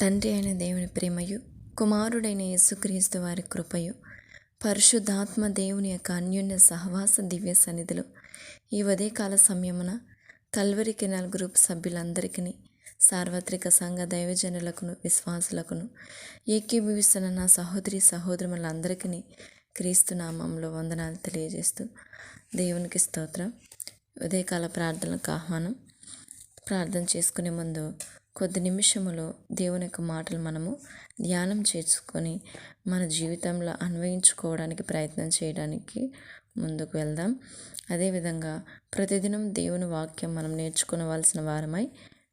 తండ్రి అయిన దేవుని ప్రేమయు, కుమారుడైన యేసుక్రీస్తు వారి కృపయు, పరిశుద్ధాత్మ దేవుని యొక్క అన్యోన్య సహవాస దివ్య సన్నిధిలో ఈ ఉదయకాల సమయమున కల్వరి కెనాల్ గ్రూప్ సభ్యులందరికీ, సార్వత్రిక సంఘ దైవజనులకును విశ్వాసులకును ఏకీభవిస్తున్న నా సహోదరి సహోదరులందరికీ క్రీస్తు నామంలో వందనాలు తెలియజేస్తూ దేవునికి స్తోత్రం. ఉదయకాల ప్రార్థనలకు ఆహ్వానం. ప్రార్థన చేసుకునే ముందు కొద్ది నిమిషములో దేవుని యొక్క మాటలు మనము ధ్యానం చేసుకొని మన జీవితంలో అన్వయించుకోవడానికి ప్రయత్నం చేయడానికి ముందుకు వెళ్దాం. అదేవిధంగా ప్రతిదినం దేవుని వాక్యం మనం నేర్చుకోవలసిన వారమై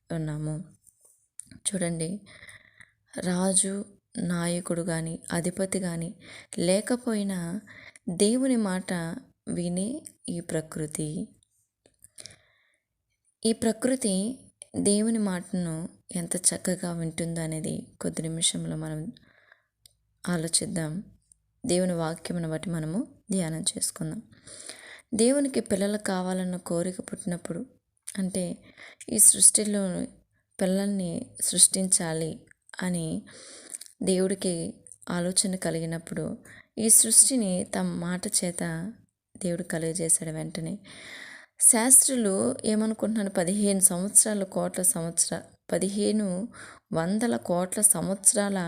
ఉన్నాము. చూడండి, రాజు, నాయకుడు కానీ అధిపతి కానీ లేకపోయినా దేవుని మాట వినే ఈ ప్రకృతి దేవుని మాటను ఎంత చక్కగా వింటుందో అనేది కొద్ది నిమిషంలో మనం ఆలోచిద్దాం. దేవుని వాక్యమును బట్టి మనము ధ్యానం చేసుకుందాం. దేవునికి పిల్లలు కావాలన్న కోరిక పుట్టినప్పుడు, అంటే ఈ సృష్టిలో పిల్లల్ని సృష్టించాలి అని దేవుడికి ఆలోచన కలిగినప్పుడు ఈ సృష్టిని తమ మాట చేత దేవుడు కలుగజేశాడు. వెంటనే శాస్త్రులు ఏమనుకుంటున్నారు, 1500 కోట్ల సంవత్సరాల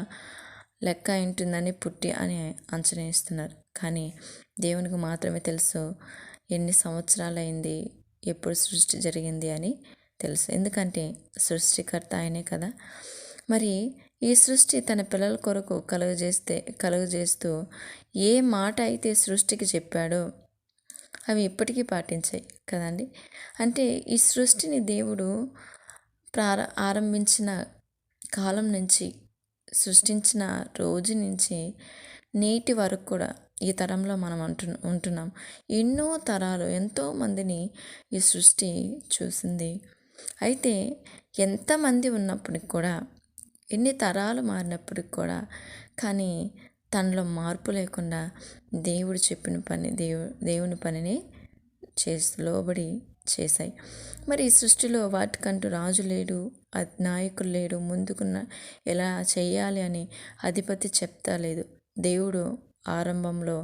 లెక్క ఉంటుందని పుట్టి అని అంచనా ఇస్తున్నారు. కానీ దేవునికి మాత్రమే తెలుసు ఎన్ని సంవత్సరాలైంది, ఎప్పుడు సృష్టి జరిగింది అని తెలుసు. ఎందుకంటే సృష్టికర్త ఆయనే కదా. మరి ఈ సృష్టి తన పిల్లల కొరకు కలుగజేస్తూ ఏ మాట అయితే సృష్టికి చెప్పాడో అవి ఇప్పటికీ పాటించాయి కదండి. అంటే ఈ సృష్టిని దేవుడు ఆరంభించిన కాలం నుంచి, సృష్టించిన రోజు నుంచి నేటి వరకు కూడా ఈ తరంలో మనం ఉంటున్నాం. ఎన్నో తరాలు, ఎంతోమందిని ఈ సృష్టి చూసింది. అయితే ఎంతమంది ఉన్నప్పటికి కూడా, ఎన్ని తరాలు మారినప్పటికి కూడా, కానీ తనలో మార్పు లేకుండా దేవుడు చెప్పిన పని దేవుని పనిని లోబడి చేశాయి. మరి ఈ సృష్టిలో వాటికంటూ రాజు లేడు, నాయకులు లేడు, ముందుకున్న ఎలా చేయాలి అని అధిపతి చెప్తా లేదు. దేవుడు ఆరంభంలో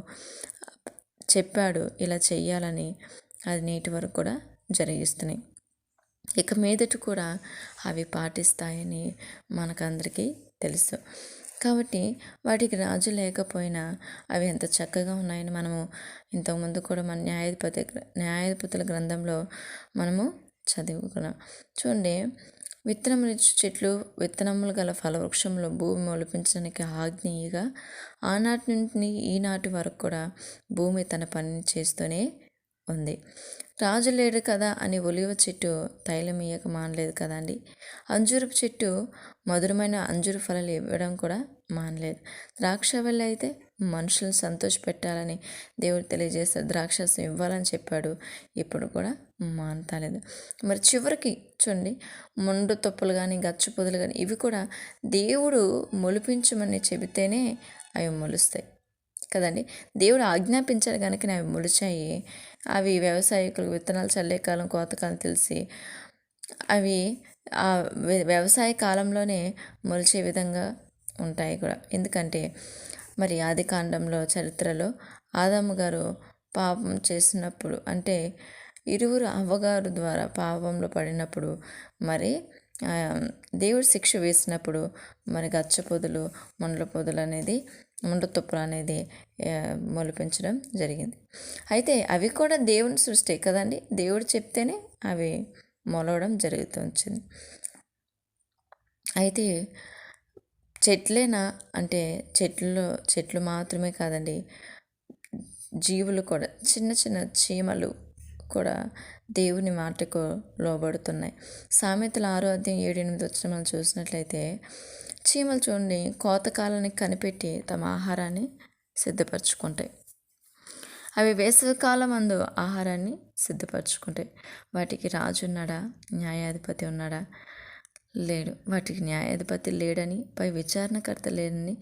చెప్పాడు ఇలా చెయ్యాలని, అది నేటి వరకు కూడా జరిగిస్తున్నాయి. ఇక మీదట కూడా అవి పాటిస్తాయని మనకందరికీ తెలుసు. కాబట్టి వాటికి రాజు లేకపోయినా అవి ఎంత చక్కగా ఉన్నాయని మనము ఇంతకుముందు కూడా మన న్యాయాధిపతుల గ్రంథంలో మనము చదువుకున్నాం. చూడండి, విత్తనములు చెట్లు, విత్తనములు గల ఫలవృక్షంలో భూమి మొలిపించడానికి ఆజ్ఞగా ఆనాటి నుండి ఈనాటి వరకు కూడా భూమి తన పనిని చేస్తూనే ఉంది. రాజు లేడు కదా అని ఒలివ చెట్టు తైలం ఇయ్యక మానలేదు కదండి. అంజూరపు చెట్టు మధురమైన అంజూరు ఫలాలు ఇవ్వడం కూడా మానలేదు. ద్రాక్షవల్లి అయితే మనుషులను సంతోషపెట్టాలని దేవుడు తెలియజేస్తాడు, ద్రాక్షరసం ఇవ్వాలని చెప్పాడు, ఇప్పుడు కూడా మానతాలేదు. మరి చివరికి చూడండి, మొండు తొప్పులు కానీ గచ్చు పొదలు కానీ ఇవి కూడా దేవుడు మొలిపించమని చెబితేనే అవి మొలుస్తాయి కదండి. దేవుడు ఆజ్ఞాపించాడు కనుక అవి మొలిచాయి. అవి వ్యవసాయకులకు విత్తనాలు చల్లే కాలం, కోతకాలం తెలిసి అవి ఆ వ్యవసాయ కాలంలోనే మొలిచే విధంగా ఉంటాయి కూడా. ఎందుకంటే మరి ఆది కాండంలో చరిత్రలో ఆదాము గారు పాపం చేసినప్పుడు, అంటే ఇరువురు అవ్వగారు ద్వారా పాపంలో పడినప్పుడు, మరి దేవుడు శిక్ష వేసినప్పుడు మరి గచ్చ పొదలు, ముండ్ల తుప్పలు అనేది మొలిపించడం జరిగింది. అయితే అవి కూడా దేవుని సృష్టి కదండి. దేవుడు చెప్తేనే అవి మొలవడం జరుగుతూ వచ్చింది. అయితే చెట్లేనా అంటే చెట్లు మాత్రమే కాదండి, జీవులు కూడా, చిన్న చిన్న చీమలు కూడా దేవుని మాటకు లోబడుతున్నాయి. సామెతలు 6:7-8 మనం చూసినట్లయితే, చీమలు చూడండి కోతకాలానికి కనిపెట్టి తమ ఆహారాన్ని సిద్ధపరచుకుంటాయి. అవి వేసవికాలం అందు ఆహారాన్ని సిద్ధపరచుకుంటాయి. వాటికి రాజు ఉన్నాడా, న్యాయాధిపతి ఉన్నాడా? లేడు. వాటికి న్యాయాధిపతి లేడని, పై విచారణకర్త లేడని,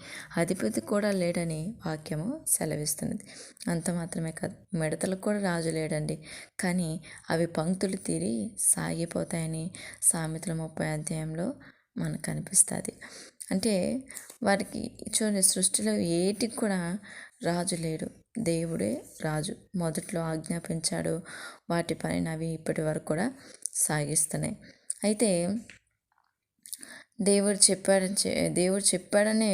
అధిపతి కూడా లేడని వాక్యము సెలవిస్తున్నది. అంత మాత్రమే కాదు, మిడతలకు కూడా రాజు లేడండి, కానీ అవి పంక్తులు తీరి సాగిపోతాయని సామెతల 30 అధ్యాయంలో మనకు కనిపిస్తుంది. అంటే వారికి చూడండి, సృష్టిలో ఏటికి కూడా రాజు లేడు, దేవుడే రాజు. మొదట్లో ఆజ్ఞాపించాడు, వాటి పనిని అవి ఇప్పటి వరకు కూడా సాగిస్తున్నాయి. అయితే దేవుడు చెప్పాడనే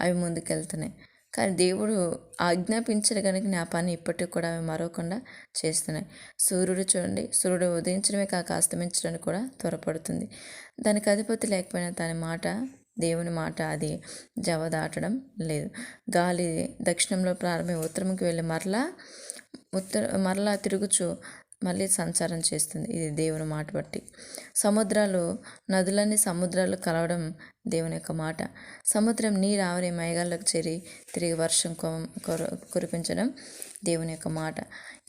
అవి ముందుకెళ్తున్నాయి. కానీ దేవుడు ఆజ్ఞాపించడు కనుక నా పని ఇప్పటికి కూడా అవి మరవకుండా చేస్తున్నాయి. సూర్యుడు చూడండి, సూర్యుడు ఉదయించడమే కాక అస్తమించడానికి కూడా త్వరపడుతుంది. దానికి అధిపతి లేకపోయినా దాని మాట, దేవుని మాట అది జవదాటడం లేదు. గాలి దక్షిణంలో ప్రారంభమై ఉత్తరంకి వెళ్ళి మరలా తిరుగుచు మళ్ళీ సంచారం చేస్తుంది. ఇది దేవుని మాట బట్టి. నదులన్నీ సముద్రాలు కలవడం దేవుని యొక్క మాట. సముద్రం నీరు ఆవరి మేఘాల్లోకి చేరి తిరిగి వర్షం కురిపించడం దేవుని యొక్క మాట.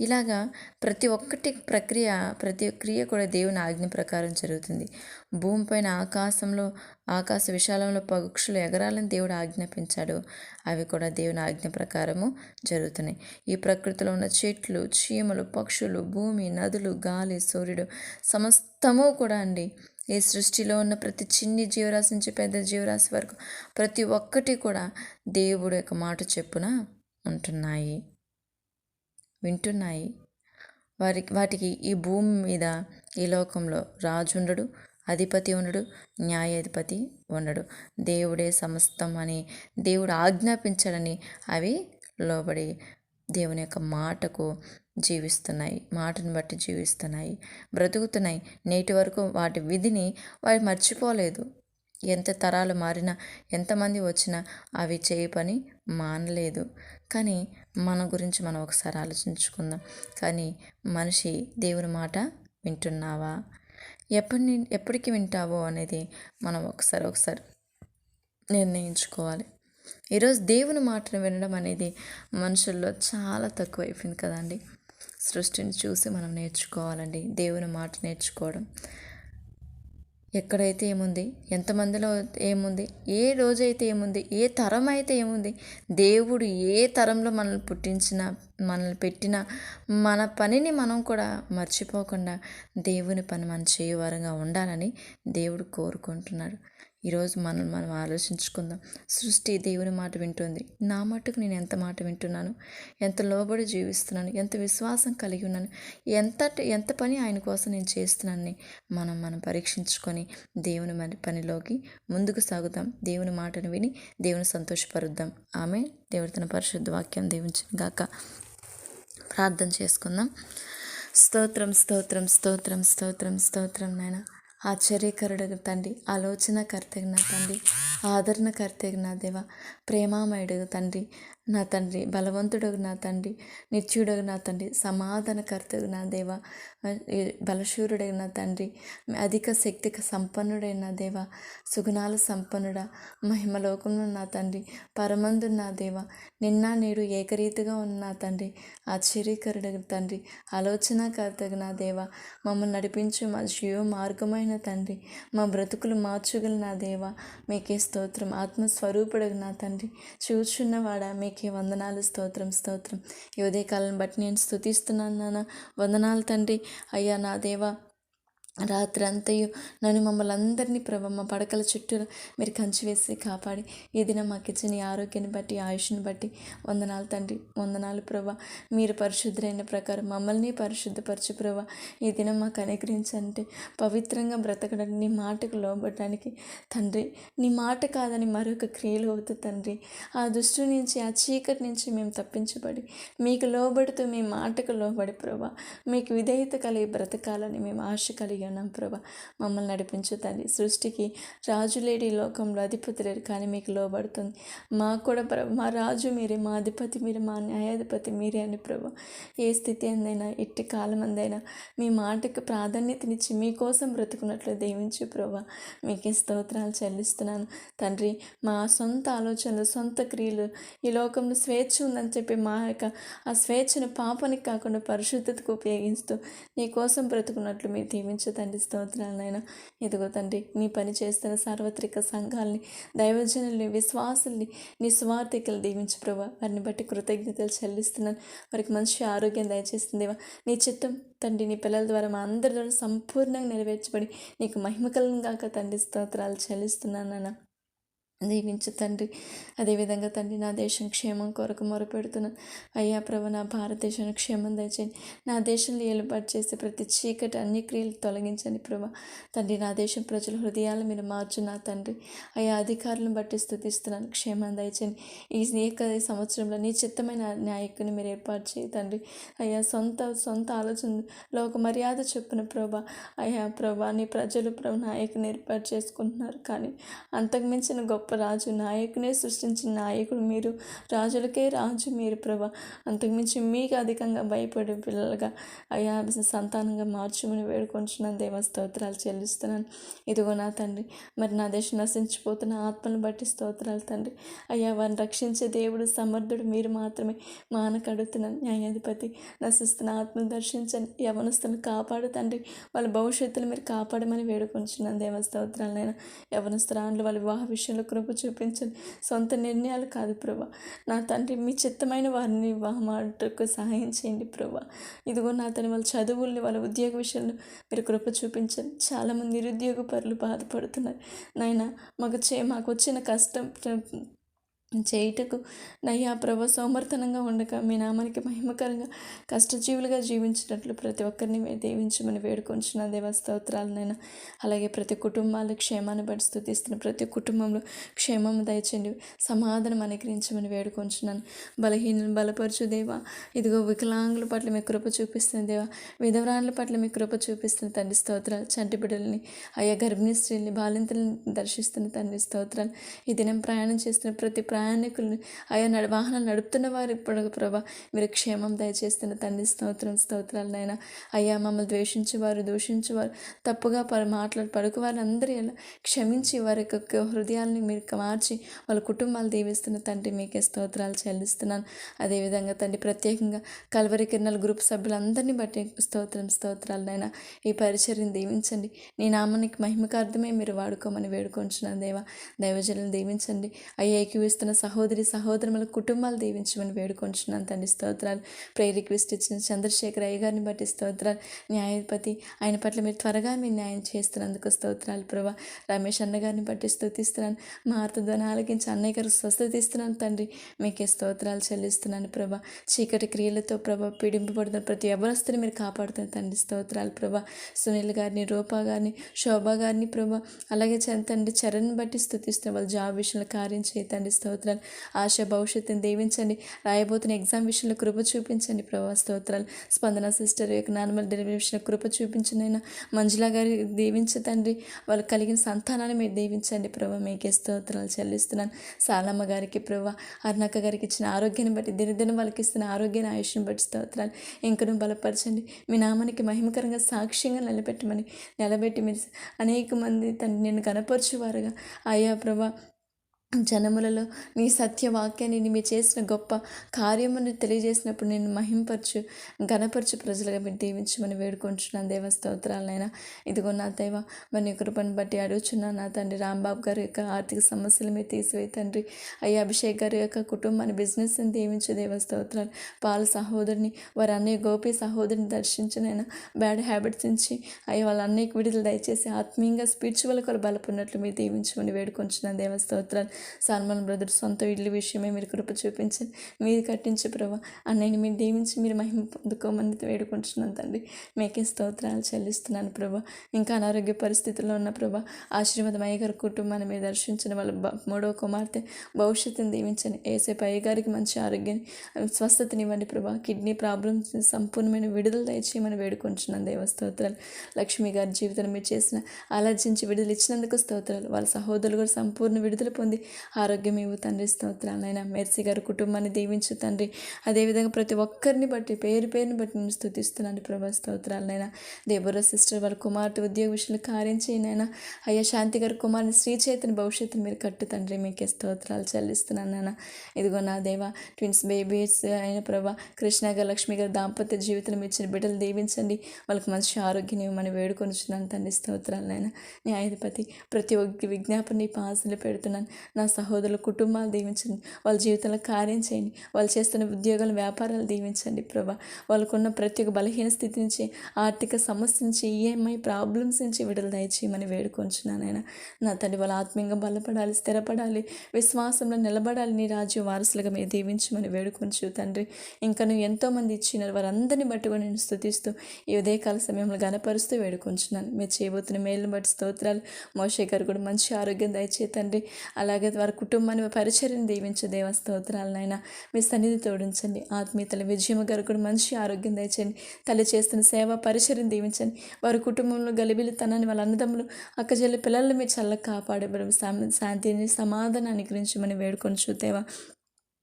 ఇలాగా ప్రతి క్రియ కూడా దేవుని ఆజ్ఞ ప్రకారం జరుగుతుంది. భూమిపైన ఆకాశ విశాలంలో పక్షులు ఎగరాలని దేవుడు ఆజ్ఞాపించాడు. అవి కూడా దేవుని ఆజ్ఞ ప్రకారము జరుగుతున్నాయి. ఈ ప్రకృతిలో ఉన్న చెట్లు, చీమలు, పక్షులు, భూమి, నదులు, గాలి, సూర్యుడు సమస్తము కూడా అండి, ఈ సృష్టిలో ఉన్న ప్రతి చిన్ని జీవరాశి నుంచి పెద్ద జీవరాశి వరకు ప్రతి ఒక్కటి కూడా దేవుడు యొక్క మాట చెప్పున ఉంటున్నాయి, వింటున్నాయి. వాటికి ఈ భూమి మీద, ఈ లోకంలో రాజు ఉండడు, అధిపతి ఉండడు, న్యాయాధిపతి ఉండడు. దేవుడే సమస్తం అని దేవుడు ఆజ్ఞాపించాడని అవి లోబడి దేవుని యొక్క మాటకు జీవిస్తున్నాయి, మాటను బట్టి జీవిస్తున్నాయి, బ్రతుకుతున్నాయి. నేటి వరకు వాటి విధిని వారు మర్చిపోలేదు. ఎంత తరాలు మారినా, ఎంతమంది వచ్చినా అవి చేయ పని మానలేదు. కానీ మన గురించి మనం ఒకసారి ఆలోచించుకుందాం. కానీ మనిషి దేవుని మాట వింటున్నావా? ఎప్పటికి వింటావో అనేది మనం ఒకసారి నిర్ణయించుకోవాలి. ఈరోజు దేవుని మాటను వినడం అనేది మనుషుల్లో చాలా తక్కువైపోయింది కదండి. సృష్టిని చూసి మనం నేర్చుకోవాలండి, దేవుని మాట నేర్చుకోవడం. ఎక్కడైతే ఏముంది, ఎంతమందిలో ఏముంది, ఏ రోజైతే ఏముంది, ఏ తరం అయితే ఏముంది, దేవుడు ఏ తరంలో మనల్ని పెట్టినా మన పనిని మనం కూడా మర్చిపోకుండా దేవుని పని మనం చేయవారంగా ఉండాలని దేవుడు కోరుకుంటున్నాడు. ఈరోజు మనం ఆలోచించుకుందాం. సృష్టి దేవుని మాట వింటుంది. నా మట్టుకు నేను ఎంత మాట వింటున్నాను, ఎంత లోబడి జీవిస్తున్నాను, ఎంత విశ్వాసం కలిగి ఉన్నాను, ఎంత పని ఆయన కోసం నేను చేస్తున్నానని మనం పరీక్షించుకొని దేవుని పనిలోకి ముందుకు సాగుదాం. దేవుని మాటను విని దేవుని సంతోషపరుద్దాం. ఆమె దేవుడి తన పరిశుద్ధ వాక్యం దీవించును గాక. ప్రార్థన చేసుకుందాం. స్తోత్రం స్తోత్రం స్తోత్రం స్తోత్రం స్తోత్రం నాయన. ఆశ్చర్యకరుడు తండ్రి, ఆలోచనకర్తగు నా తండ్రి, ఆదరణకర్తగు నా దేవ, ప్రేమామయుడు తండ్రి, నా తండ్రి, బలవంతుడగు నా తండ్రి, నిత్యుడగు నా తండ్రి, సమాధానకర్తగు నా దేవ, బలశూరుడైన నా తండ్రి, అధిక శక్తికి సంపన్నుడైన నా దేవ, సుగుణాల సంపన్నుడ, మహిమలోకంలో నా తండ్రి, పరమందు నా దేవ, నిన్న నేడు ఏకరీతిగా ఉన్న నా తండ్రి, ఆశ్చర్యకరుడగు తండ్రి, ఆలోచనకర్తగు నా దేవ, మమ్మల్ని నడిపించు మా జీవ మార్గమైన తండ్రి, మా బ్రతుకులు మార్చుగల నా దేవ, మీకే స్తోత్రం. ఆత్మస్వరూపుడగు నా తండ్రి, చూచున్నవాడా మీకే వందనాలు. స్తోత్రం స్తోత్రం. ఈ ఉదయకాలం బట్టి నేను స్తుతిస్తున్నాను నాన్న. వందనాలు తండ్రి. అయ్యా నా దేవ, రాత్రి అంతయు మమ్మల్ని అందరినీ ప్రభు మా పడకల చుట్టూ మీరు కంచి వేసి కాపాడి ఈ దినం మాకు ఇచ్చిన ఆరోగ్యాన్ని బట్టి, ఆయుష్ని బట్టి వందనాలు తండ్రి. వందనాలు ప్రభా. మీరు పరిశుద్ధులైన ప్రకారం మమ్మల్ని పరిశుద్ధపరచు ప్రభా. ఈ దినం మాకు అనుగ్రహించంటే పవిత్రంగా బ్రతకడానికి, నీ మాటకు లోబడడానికి తండ్రి, నీ మాట కాదని మరొక క్రియలు అవుతుంది తండ్రి. ఆ దుష్టు నుంచి, ఆ చీకటి నుంచి మేము తప్పించబడి మీకు లోబడుతూ, మీ మాటకు లోబడి ప్రభా మీకు విధేయత కలిగి బ్రతకాలని మేము ఆశ కలిగి ఉన్నాం ప్రభా. మమ్మల్ని నడిపించు తండ్రి. సృష్టికి రాజు లేడు, ఈ లోకంలో అధిపతి లేరు, కానీ మీకు లోబడుతుంది. మాకు కూడా ప్రభా, మా రాజు మీరే, మా అధిపతి మీరే, మా న్యాయాధిపతి మీరే అని ప్రభా. ఏ స్థితి అందైనా, ఎట్టి కాలం అందైనా మీ మాటకు ప్రాధాన్యతనిచ్చి మీకోసం బ్రతుకున్నట్లు దీవించు ప్రభా. మీకే స్తోత్రాలు చెల్లిస్తున్నాను తండ్రి. మా సొంత ఆలోచనలు, సొంత క్రియలు, ఈ లోకంలో స్వేచ్ఛ ఉందని చెప్పి మా యొక్క ఆ స్వేచ్ఛను పాపానికి కాకుండా పరిశుద్ధతకు ఉపయోగిస్తూ నీ కోసం బ్రతుకున్నట్లు మీరు దీవించు తండ్రి. స్తోత్రాలైనా ఇదిగో తండ్రి, నీ పని చేస్తున్న సార్వత్రిక సంఘాలని, దైవజనుల్ని, విశ్వాసుల్ని, నీ స్వార్థికలు దీవించు ప్రభా. వారిని బట్టి కృతజ్ఞతలు చెల్లిస్తున్నాను. వారికి మంచి ఆరోగ్యం దయచేస్తుందేవా. నీ చిత్తం తండ్రి, నీ పిల్లల ద్వారా మా అందరి ద్వారా సంపూర్ణంగా నెరవేర్చబడి నీకు మహిమ కలుగును గాక తండ్రి. స్తోత్రాలు చెల్లిస్తున్నాను నాన్న. దీవించు తండ్రి. అదేవిధంగా తండ్రి నా దేశం క్షేమం కొరకు మొరపెడుతున్నాను. అయ్యా ప్రభు, నా భారతదేశానికి క్షేమం దయచేయండి. నా దేశంలో ఏలుబాటు చేసే ప్రతి చీకటి అన్ని క్రియలు తొలగించండి ప్రభా. తండ్రి, నా దేశం ప్రజల హృదయాలు మీరు మార్చు నా తండ్రి. అయ్యా అధికారులను బట్టి స్తుతిస్తున్నాను, క్షేమం దయచేయండి. ఈ సంవత్సరంలో నీ చిత్తమైన నాయకుని మీరు ఏర్పాటు చేయి తండ్రి. అయ్యా సొంత ఆలోచనలో ఒక మర్యాద చొప్పున ప్రభా, అయ్యా ప్రభా, నీ ప్రజలు నాయకుని ఏర్పాటు చేసుకుంటున్నారు. కానీ అంతకుమించిన గొప్ప రాజు, నాయకునే సృష్టించిన నాయకుడు మీరు, రాజులకే రాజు మీరు ప్రభా. అంతకుమించి మీకు అధికంగా భయపడే పిల్లలుగా అయ్యా సంతానంగా మార్చమని వేడుకుంటున్నాను దేవా. స్తోత్రాలు చెల్లిస్తున్నాను. ఇదిగో నా తండ్రి, మరి నా దేశం నశించిపోతున్న ఆత్మను బట్టి స్తోత్రాలు తండ్రి. అయ్యా వారిని రక్షించే దేవుడు, సమర్థుడు మీరు మాత్రమే. మానకడుగుతున్నాను న్యాయాధిపతి, నశిస్తున్న ఆత్మను దర్శించండి, యవనస్తులను కాపాడు తండ్రి. వాళ్ళ భవిష్యత్తును మీరు కాపాడమని వేడుకుంటున్నాను దేవ. స్తోత్రాలైనా యవనస్తురాండ్లు వాళ్ళ వివాహ విషయంలో కృప చూపించండి. సొంత నిర్ణయాలు కాదు ప్రభా. నా తండ్రి, మీ చిత్తమైన వారిని వివాహం ఆడటకు సహాయం చేయండి ప్రభా. ఇదిగో నా తండ్రి, వాళ్ళ చదువుల్ని, వాళ్ళ ఉద్యోగ విషయంలో మీరు కృప చూపించండి. చాలామంది నిరుద్యోగ పరులు బాధపడుతున్నారు నాయన. మాకు వచ్చిన కష్టం చేయుటకు నయ్యా ప్రభా సోమర్థనంగా ఉండక మీ నామానికి మహిమకరంగా కష్టజీవులుగా జీవించినట్లు ప్రతి ఒక్కరిని దీవించమని వేడుకొంచున్న దేవ. స్తోత్రాలనైనా అలాగే ప్రతి కుటుంబాల క్షేమాన్ని బట్టి స్తుతిస్తున్న ప్రతి కుటుంబంలో క్షేమం దయచండి, సమాధానం అనుగ్రహించమని వేడుకొంచున్నాను. బలహీనులను బలపరచు దేవా. ఇదిగో వికలాంగుల పట్ల మీ కృప చూపిస్తున్న దేవా, విధవరాళ్ళ పట్ల మీ కృప చూపిస్తున్న తండ్రి స్తోత్రాలు. చంటి బిడ్డలని, అయ్యా గర్భిణీ స్త్రీలని, బాలింతలను దర్శిస్తున్న తండ్రి స్తోత్రాలు. ఈ దినం ప్రయాణం చేస్తున్న ప్రతి ప్రయాణికులను, ఆయా వాహనాలు నడుపుతున్న వారి ఇప్పుడు ప్రభా మీరు క్షేమం దయచేస్తున్న తండ్రి స్తోత్రాలనైనా. అయ్యా మమ్మల్ని ద్వేషించేవారు, దూషించేవారు, తప్పుగా పడుకు వారు అందరూ ఎలా క్షమించి వారి యొక్క హృదయాల్ని మీరు మార్చి వాళ్ళ కుటుంబాలు దీవిస్తున్న తండ్రి మీకే స్తోత్రాలు చెల్లిస్తున్నాను. అదేవిధంగా తండ్రి ప్రత్యేకంగా కల్వరి కిరణాల గ్రూప్ సభ్యులందరినీ బట్టి స్తోత్రాలనైనా. ఈ పరిచర్యను దీవించండి, నీ నామానికి మహిమకార్థమే మీరు వాడుకోమని వేడుకొంచున్నాను దేవా. దైవజనులను దీవించండి. అయ్యా ఏకీవిస్తున్న సహోదరుల కుటుంబాలు దీవించమని వేడుకొంచున్నాను తండ్రి స్తోత్రాలు. ప్రేయర్ రిక్వెస్ట్ ఇచ్చిన చంద్రశేఖర్ అయ్య గారిని బట్టి స్తోత్రాలు. న్యాయాధిపతి, ఆయన పట్ల మీరు త్వరగా మీరు న్యాయం చేస్తున్నందుకు స్తోత్రాలు ప్రభా. రమేష్ అన్న గారిని బట్టి స్తుతిస్తున్నాను. మా ఆర్తధ్వని ఆలకించి అన్నయ్య గారు స్వస్థత ఇస్తున్నాను తండ్రి, మీకే స్తోత్రాలు చెల్లిస్తున్నాను ప్రభా. చీకటి క్రియలతో ప్రభా పీడింపబడుతున్న ప్రతి యవనస్తుని మీరు కాపాడుతున్న తండ్రి స్తోత్రాలు ప్రభా. సునీల్ గారిని, రూపా గారిని, శోభా గారిని ప్రభా, అలాగే తండ్రి చరణ్ బట్టి స్తుతిస్తున్న వాళ్ళ జాబ్ విషయంలో కార్యం చేయండి స్తోత్రాలు. ఆశ భవిష్యత్తుని దీవించండి. రాయబోతున్న ఎగ్జామ్ విషయంలో కృప చూపించండి ప్రభా. స్తోత్రాలు. స్పందన సిస్టర్ యొక్క నార్మల్ డెలివరీ విషయంలో కృప చూపించండి అయినా. మంజులా గారి దీవించండి, వాళ్ళకి కలిగిన సంతానాన్ని మీరు దీవించండి ప్రభా. మీకే స్తోత్రాలు చెల్లిస్తున్నాను. సాలమ్మ గారికి ప్రభా, అరుణక్క గారికి ఇచ్చిన ఆరోగ్యాన్ని బట్టి, దినదిన వాళ్ళకి ఇస్తున్న ఆరోగ్యాన్ని, ఆయుష్ని బట్టి స్తోత్రాలు. ఇంకను బలపరచండి, మీ నామానికి మహిమకరంగా సాక్ష్యంగా నిలబెట్టి మీరు అనేక మంది నేను కనపరచువారుగా అయ్యా ప్రభా జనములలో నీ సత్యవాక్యాన్ని, మీరు చేసిన గొప్ప కార్యమును తెలియజేసినప్పుడు నేను ఘనపరచు ప్రజలుగా మీరు దీవించమని వేడుకుంటున్నాను దేవ. స్తోత్రాలనైనా. ఇదిగో నా దేవ, మరి నీ కృపను బట్టి అడుగుచున్నాను నా తండ్రి. రాంబాబు గారి యొక్క ఆర్థిక సమస్యలు మీరు తీసివేయి తండ్రి. అయ్యా అభిషేక్ గారి యొక్క కుటుంబాన్ని, బిజినెస్ని దీవించు దేవ. స్తోత్రాలు. పాల సహోదరిని, వారి అన్నయ్య గోపి సహోదరిని దర్శించినైనా బ్యాడ్ హ్యాబిట్స్ నుంచి అయ్యా వాళ్ళ అన్నయ్యకి విడుదల దయచేసి ఆత్మీయంగా స్పిరిచువల్గా బలపడినట్లు మీరు దీవించమని వేడుకుంటున్నాను దేవ. స్తోత్రాలు. సల్మాన్ బ్రదర్ సొంత ఇల్లు విషయమే మీరు కృప చూపించండి, మీరు కట్టించే ప్రభా. అన్నయ్యని మీరు దీవించి మీరు మహిమ పొందుకోమని వేడుకుంటున్నాను తండ్రి. మీకే స్తోత్రాలు చెల్లిస్తున్నాను ప్రభా. ఇంకా అనారోగ్య పరిస్థితుల్లో ఉన్న ప్రభా, ఆశీర్వాదం అయ్యగారి కుటుంబాన్ని మీరు దర్శించిన వాళ్ళ మూడవ కుమార్తె భవిష్యత్తుని దీవించండి. ఏసేపు అయ్యగారికి మంచి ఆరోగ్యాన్ని, స్వస్థతనివ్వండి ప్రభా. కిడ్నీ ప్రాబ్లమ్స్ సంపూర్ణమైన విడుదల దయచేయమని వేడుకుంటున్నాను దేవ. స్తోత్రాలు. లక్ష్మి గారి జీవితంలో మీరు చేసిన ఆలోచించి విడుదల ఇచ్చినందుకు స్తోత్రాలు. వాళ్ళ సహోదరులు కూడా సంపూర్ణ విడుదల పొంది ఆరోగ్యం ఇవ్వు తండ్రి. స్తోత్రాలైనా. మెర్సీ గారి కుటుంబాన్ని దీవించు తండ్రి. అదేవిధంగా ప్రతి ఒక్కరిని బట్టి పేరుని బట్టి నేను స్తుతిస్తున్నాను ప్రభా. స్తోత్రాలైనా. దేవర సిస్టర్ వాళ్ళ కుమార్తె ఉద్యోగ విషయంలో కార్యం చేయనైనా. అయ్యా శాంతి గారి కుమారుని శ్రీ చేతిని భవిష్యత్తుని మీరు కట్టు తండ్రి. మీకే స్తోత్రాలు చెల్లిస్తున్నాను నాన్న. ఇదిగో నా దేవ, ట్విన్స్ బేబీస్ అయిన ప్రభా, కృష్ణ గారు, లక్ష్మి గారి దాంపత్య జీవితం ఇచ్చిన బిడ్డలు దీవించండి. వాళ్ళకి మంచి ఆరోగ్యం ఇవ్వమని వేడుకొనిచున్నాను తండ్రి. స్తోత్రాలైనా. న్యాయాధిపతి, ప్రతి ఒక్క విజ్ఞాపన పాసలు పెడుతున్నాను. నా సహోదరుల కుటుంబాలు దీవించండి, వాళ్ళ జీవితంలో కార్యం చేయండి, వాళ్ళు చేస్తున్న ఉద్యోగాలు వ్యాపారాలు దీవించండి ప్రభా. వాళ్ళకున్న ప్రతి ఒక్క బలహీన స్థితి నుంచి, ఆర్థిక సమస్య నుంచి, ఈఎంఐ ప్రాబ్లమ్స్ నుంచి విడుదల దయచేయమని వేడుకొంచున్నానైనా. నా తండ్రి వాళ్ళ ఆత్మీయంగా బలపడాలి, స్థిరపడాలి, విశ్వాసంలో నిలబడాలి, నీ రాజ్య వారసులుగా మీరు దీవించమని వేడుకొంచు తండ్రి. ఇంకా నువ్వు ఎంతోమంది ఇచ్చినారు, వారందరినీ బట్టి కూడా నేను స్తుతిస్తూ ఈ ఉదయకాల సమయంలో గనపరుస్తూ వేడుకొంచున్నాను. మీరు చేయబోతున్న మేలును బట్టి స్తోత్రాలు. మోషే గారు కూడా మంచి ఆరోగ్యం దయచే తండ్రి. అలాగే వారి కుటుంబాన్ని పరిచర్యను దీవించు దేవ, స్తోత్రాలనైనా మీ సన్నిధి తోడించండి. ఆత్మీయతల విజయమ్మ గారు కూడా మంచి ఆరోగ్యం దయచండి. తల్లి చేస్తున్న సేవ పరిచర్యను దీవించండి. వారి కుటుంబంలో గలిబిలితనాన్ని, వాళ్ళ అన్నదమ్ములు అక్కచెల్లి పిల్లల్ని మీరు చల్లగా కాపాడే శాంతిని, సమాధానాన్ని గురించి మనం వేడుకొని చూతేవా.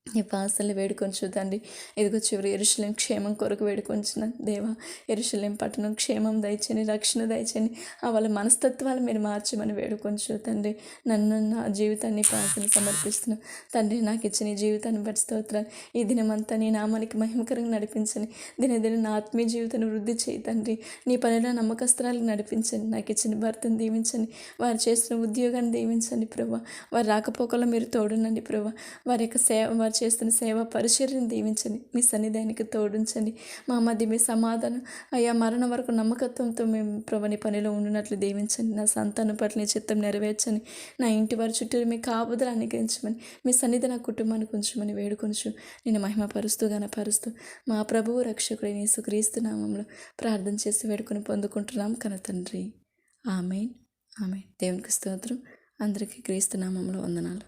ఈ పాసలు వేడుకొంచు తండ్రి. ఇదిగో చివరి యెరూషలేం క్షేమం కొరకు వేడుకొంచున్నాను దేవా. యెరూషలేం పట్టణం క్షేమం దయచని, రక్షణ దయచని, వాళ్ళ మనస్తత్వాలు మీరు మార్చమని వేడుకొంచు తండ్రి. నన్ను, నా జీవితాన్ని పాసలు సమర్పిస్తున్నాను తండ్రి. నాకు ఇచ్చిన ఈ జీవితాన్ని బట్టి స్తోత్రాలు. ఈ దినమంతా నీ నామానికి మహిమకరంగా నడిపించండి. దినదిన నా ఆత్మీయ జీవితాన్ని వృద్ధి చేయి తండ్రి. నీ పనిలో నమ్మకస్త్రాలకు నడిపించండి. నాకు ఇచ్చిన భర్తను దీవించండి, వారు చేస్తున్న ఉద్యోగాన్ని దీవించండి ప్రభా. వారి రాకపోకల్లో మీరు తోడునండి ప్రభా. వారి యొక్క వారు చేస్తున్న సేవ పరిచర్యను దీవించండి, మీ సన్నిధానికి తోడించండి. మా మధ్య మీ సమాధానం అయ్యా, మరణం వరకు నమ్మకత్వంతో మేము ప్రభు నీ పనిలో ఉండినట్లు దీవించండి. నా సంతానం పట్ల నీ చిత్తం నెరవేర్చని, నా ఇంటి వారి చుట్టూ మీ కాపుదలు అనుగ్రహించమని, మీ సన్నిధి నా కుటుంబానికి ఉంచమని వేడుకొంచు నేను మహిమపరుస్తూ గనపరుస్తూ మా ప్రభువు రక్షకుడైన యేసుక్రీస్తు నామములో ప్రార్థన చేసి వేడుకొని పొందుకుంటున్నాం కన తండ్రి. ఆమేన్, ఆమేన్. దేవునికి స్తోత్రం. అందరికీ క్రీస్తు నామములో వందనాలు.